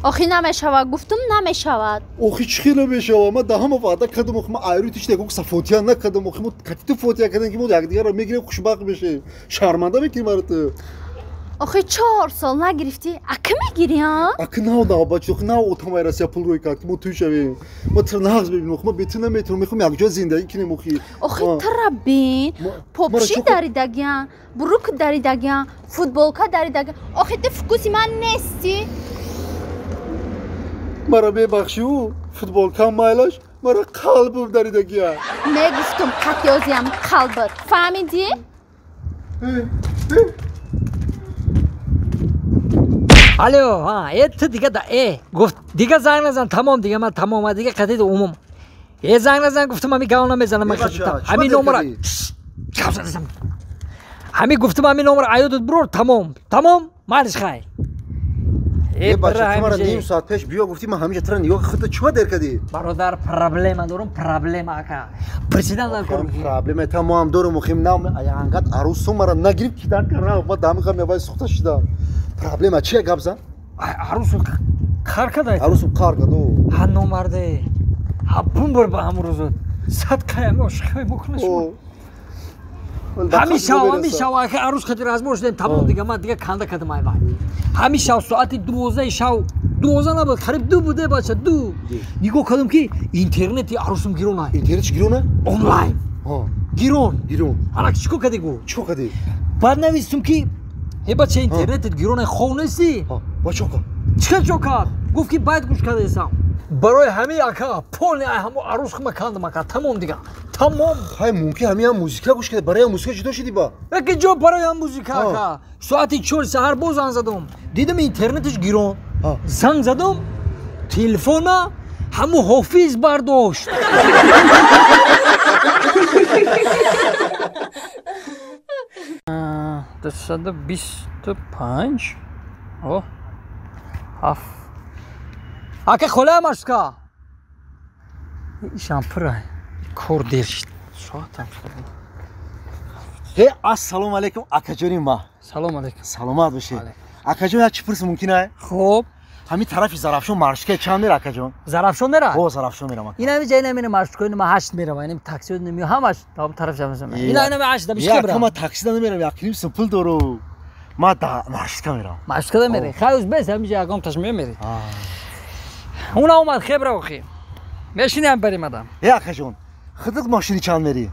آخی نمیشود گفتم نمیشود آخی چی نمیشود ما ده همه وعده کردم آخی ما ایروتش دیگه صفوتیا نکردم آخی ما کتی فوتیا کردن که ما یک دیگه رو میگیریم خوشبخت بشیم شرمنده میکنیم برات آخی 4 سال نگرفتی اکه میگیری ها اکه نه بچه آخی نه اوتومایرسی پول روی کرد که ما توی شویم ما ترناغز ببینیم آخی ما بیت نمیتونیم میخوام یک جا زندگی کنیم آخی تربین پاپشی داریدگیان بروک داریدگیان فوتبولکا داریدگیان آخی تو فکوسی من نیستی مرا ببخشی فوتبولکا مایلش مرا قلبم داریدگیان میگفتم قطیازیم قلبت فهمیدی؟ الو ها ات دیگه گفت دیگه زنگ نزن تمام دیگه من تمام دیگه قضیه عموم یه زنگ نزن گفتم همین گاونا میزنم من همین نمره همین گفتم همین نمره عیادت برو تمام مالش خیر یه بچه تو مرا نیم ساعت پیش بیا گفتی من همیشه ترا نگاه خودت چوا در کردی برادر پرابلم دارم پرابلم اکا پرسیدن در کار پرابلم تا ما هم دارم مخیم نام انقدر عروس مرا نگرفت کی دار کردم ما دام میگم میوای سوخته شدم پرابلم چیه گابزن عروس کار کرد عروس کار کرد ها نمرده ها بومبر با هم روز صد کایم عشق میکنه همیشه که عروس خاطر از موش دیم تمام دیگه من دیگه کنده کردم ای وای همیشه ساعت 12 شب 12 نبود قریب 2 بوده بچه 2 نگاه کردم که اینترنتی عروسم گیرونه اینترنت گیرونه آنلاین گیرون حالا چیکار کردی چیکار کردی بعد نوشتم که ای بچه اینترنت گیرونه خونستی با چیکار کرد گفت که باید گوش کرده ایسم برای همه اکا پول همو عروس خما کندم اکا تمام دیگه تمام های ممکن همین هم موزیک گوش کرده برای موزیک چطور شدی با اگه جو برای هم موزیک اکا ساعتی 4 سحر باز زنگ زدم دیدم اینترنتش گیرون زنگ زدم تلفن همو حافظ برداشت 225 اکه خلا ماشکا شامپره کوردیش ساعتم هی السلام علیکم اکا جونی ما سلام علیکم سلامت باشی اکا جون چی پرس ممکنه خوب همین طرفی زرافشون مارشکه چند میره اکا جون زرافشون میره زرافشون میرم اینا می جای نمیره مارشکو اینو ما 8 میرم اینم تاکسی نمیو همش تا طرف جمع اینا می 8 دمیش که برم ما تاکسی نمیرم یک کلیم سمپل دارو ما دا مارشکه میرم مارشکه میره خیلی بس همینجا اگام تاش میره اون اومد خبره اخی میشینم بریم ادم یا اکا جون خودت ماشینی چند میری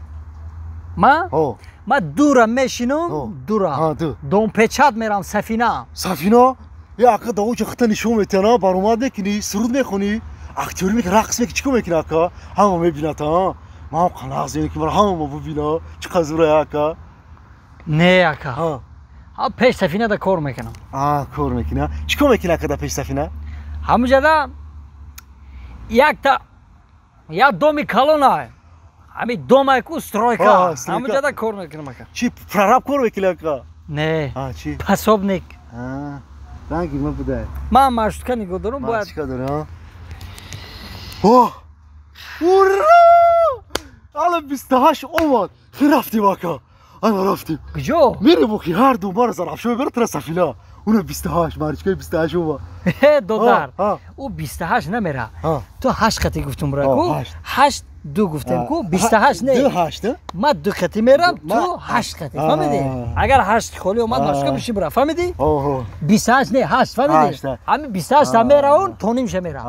ما دورم میشینم دورم دوم پیچات میرم سفینه یا اکا داو چه خطا نشون میتنا برآمد نکنی سرود میخونی اکتوری میکنی رقص میکنی چیکار میکنی اکا همه میبینه تا ما هم قناعت که مرا همه ببینه چه قزوره اکا نه اکا پیش سفینه دا کار میکنم کار میکنه چیکار میکنی اکا دا پیش سفینه همونجا دا یا دومی کالونه همین دومای کو استرویکا همونجا دا کار میکنم اکا چی پرراب کار میکنی اکا نه چی پاسوبنیک رنگی ما بوده من مارشکا نگو دارم باید مارشکا دارم اوه اورا الان 28 اومد رفتیم اکا رفتیم کجا میره بخی هر دو بار زرافشون بره تر سفینه اونو 28 مارشکای 28 اومد دودار او 28 نمیره تو 8 خطی گفتم برای کو 8 دو گفتم کو 28 نه 28 ما 2 خطی میرم تو 8 خطی فهمیدی اگر 8 خالی اومد مارشکا بشی برا فهمیدی 28 نه 8 فهمیدی همین 28 تا میره اون تو نمیشه میره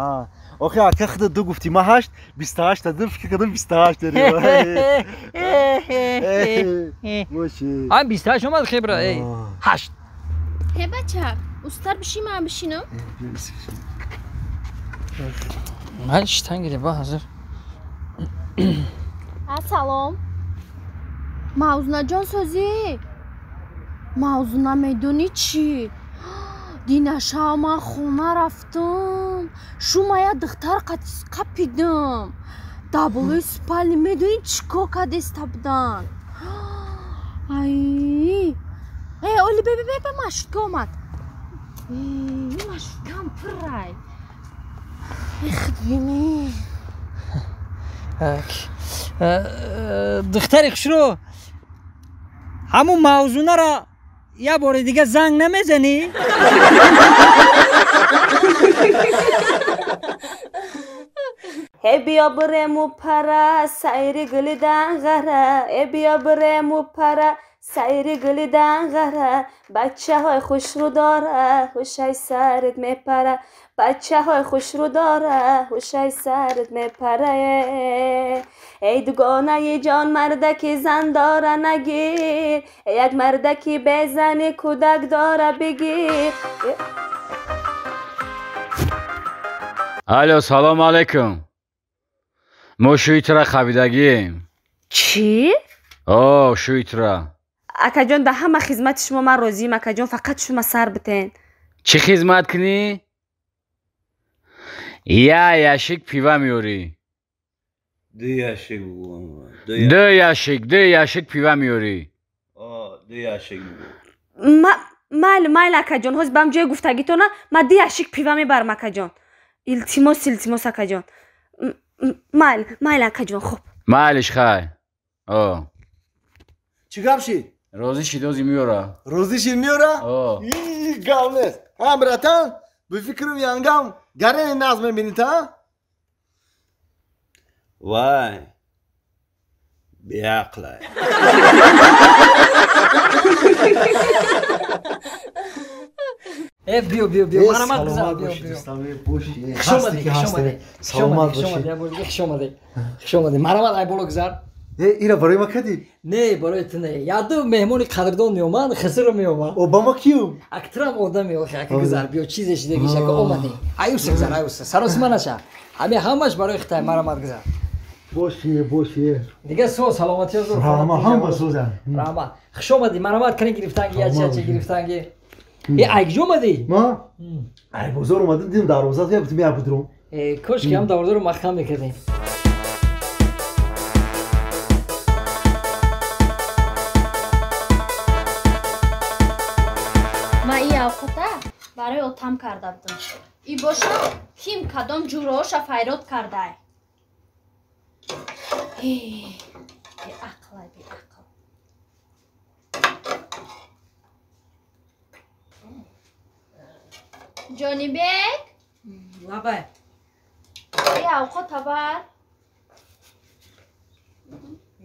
آخه اکا خود دو گفتی ما 8 28 تا در فکر کردم 28 داریم ماشی هم 28 اومد خبره 8 هی بچه استر بشی من بشینم من شتنگیره با حضر سلام موزونه جان سازی موزونه میدونی چی دینا شما خونه رفتم شما یا دختر قپیدم دابلوی سپالی میدونی چیکار کرده استبدن ای اولی بی مشکه اومد مشکم پرای خدمه دختری خشرو همون موضوع را یه بار دیگه زنگ نمیزنی؟ ای بیا بریم و پره سیر گل دنغره ای بیا بریم و پره سیر گل دنغره بچه های خوش رو داره خوشای سرت میپره بچه های خوش رو داره خوشای سرت میپره ای دوگانه جان مردکی زن داره نگیر یک مردکی بزنی کودک داره بگیر الو سلام علیکم ما شویترا خوابیدگیم چی؟ آه شویترا اکا جان ده همه خدمت شما من راضیم اکا جان فقط شما سر بتین چی خدمت کنی؟ یاشک پیوا میوری دو یاشک بگو دو یاشک پیوا میوری دو یاشک بگو مایل اکا جان هاز بام جای گفتگی تو نه ما دی یاشک پیوا میبرم اکا جان التماس اکا جان مایل اکا جان خوب مالش خای چی گپ شید روزی شیدوزی میورا روزی شیر میاره گام نیست براتن به فکرم یانگام گره نظم میبینید ها وای بیعقله بیا مرحمت گزار بیا خشومده مرحمت ای بولو گزار اینا برای ما کدی نه برای تو نه یادو مهمونی قدردان میومد خسر میومد اوباما کیو اکترم آدم میوخه که گزار بیا چیزش دیگه شک اومدی ایوس گزار ایوس سروس منشه همش برای اختای مرحمت گزار باشه دیگه سلامتی از هم سوزن مرحمت خشومده مرحمت کنی گرفتنگی یا چه گرفتنگی ای اومدی ما ای بزرگ اومدم دیدم دروازه تو گفتم بیا بدرم کاش که هم دروازه رو مخم میکردیم ما ای اوقاتا برای اتم کرده بودم ای باشه کیم کدام جوراش فیرات کرده ای عقل جانی بیگ لبه ای اوقاتا بر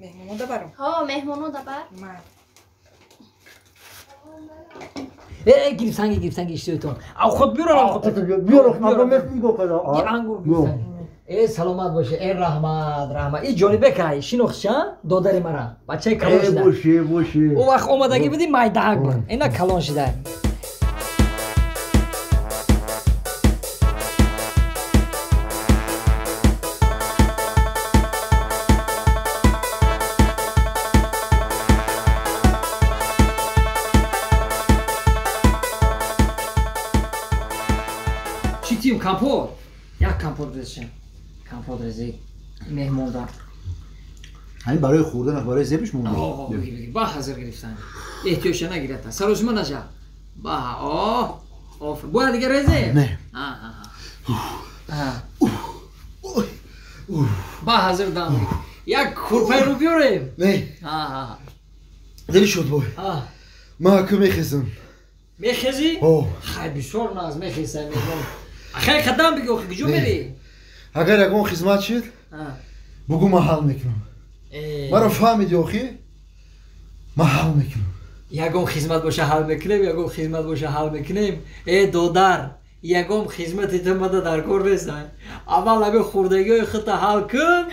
مهمونو دبرم ها مهمونو دبر گرفتنگی اشتویتون او خود بیارم میگو کدا یه انگور گرفتنگی ای سلامت باشه ای رحمت ای جانی بکای شنوخشا دادری مرا بچه کلان شده باشه او وقت اومدگی بدی مایدهک بر اینا کلان شده چی کامپوت یک کامپوت رزشم کامپوت رزی مهمون دار همین برای خوردن برای زیبش مونده بگیر با حاضر گرفتن احتیاج نگیرد سروش من نجا با باید دیگه رزه نه با حاضر دام یک کورپای رو بیاریم نه دلی شد بای ما که میخیزم میخیزی؟ خیلی بسیار ناز میخیزم میخوام خیلی قدم بگو خیلی جو میری اگر اگه اون خدمت شد بگو ما حل میکنم مرا فهمیدی آخی ما حل میکنم یکم خدمت باشه حل میکنیم یکم خدمت باشه حل میکنیم ای دودر یکم خدمت تو مده در کار نیست اول همه خوردگی خودت حل کن